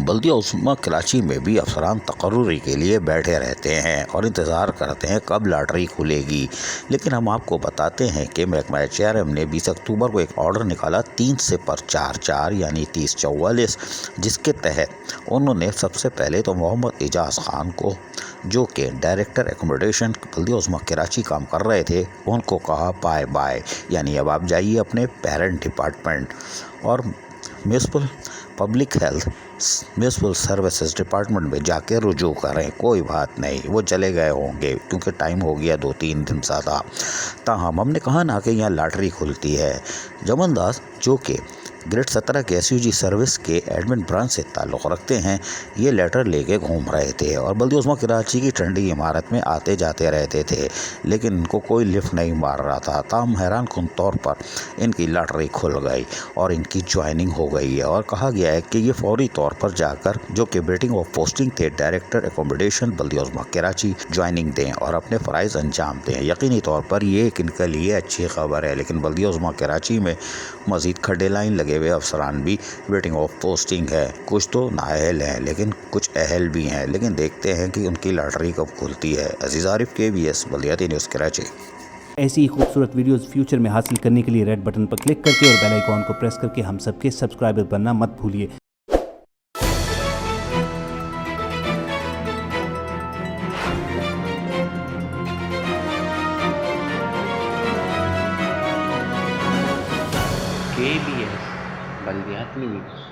बल्दिया उस्मा कराची में भी अफसरान तकर्रुरी के लिए बैठे रहते हैं और इंतज़ार करते हैं कब लॉटरी खुलेगी। लेकिन हम आपको बताते हैं कि महकमा HRM ने 20 अक्टूबर को एक ऑर्डर निकाला 3 से पर 4 यानी 3044, जिसके तहत उन्होंने सबसे पहले तो मोहम्मद एजाज़ खान को, जो कि डायरेक्टर एकोमोडेशन बल्दिया उस्मा कराची काम कर रहे थे, उनको कहा बाय बाय, यानी अब आप जाइए अपने पेरेंट डिपार्टमेंट और municipal public health municipal services department में जाके रुजू करें। कोई बात नहीं, वो चले गए होंगे क्योंकि टाइम हो गया 2-3 दिन ज़्यादा। ताहम हमने कहा ना कि यहाँ लॉटरी खुलती है। जमन दास, जो कि ग्रेड 17 के SUG सर्विस के एडमिन ब्रांच से ताल्लुक़ रखते हैं, ये लेटर लेके घूम रहे थे और बल्दिया उस्मा कराची की ठंडी इमारत में आते जाते रहते थे, लेकिन इनको कोई लिफ्ट नहीं मार रहा था। ताहम हैरान कुन तौर पर इनकी लॉटरी खुल गई और इनकी ज्वाइनिंग हो गई है और कहा गया है कि ये फौरी तौर पर जाकर, जो कि वेटिंग ऑफ पोस्टिंग थे, डायरेक्टर एकोमोडेशन बल्दिया उस्मा कराची, ज्वाइनिंग दें और अपने फ़राइज़ अंजाम दें। यकीनी तौर पर ये एक इनके लिए अच्छी खबर है, लेकिन बल्दिया उस्मा कराची में मज़ीद खड्डे लाइन लगे हुए अफसरान भी वेटिंग ऑफ पोस्टिंग है। कुछ तो नाअहल हैं लेकिन कुछ अहल भी हैं, लेकिन देखते हैं कि उनकी लॉटरी कब खुलती है। अजीज़ आरिफ, KBS बल्दियाती न्यूज़ कराची। ऐसी ही खूबसूरत वीडियोस फ्यूचर में हासिल करने के लिए रेड बटन पर क्लिक करके और बेल आइकॉन को प्रेस करके हम सबके सब्सक्राइबर बनना मत भूलिए। KBS बल्दियाती न्यूज़।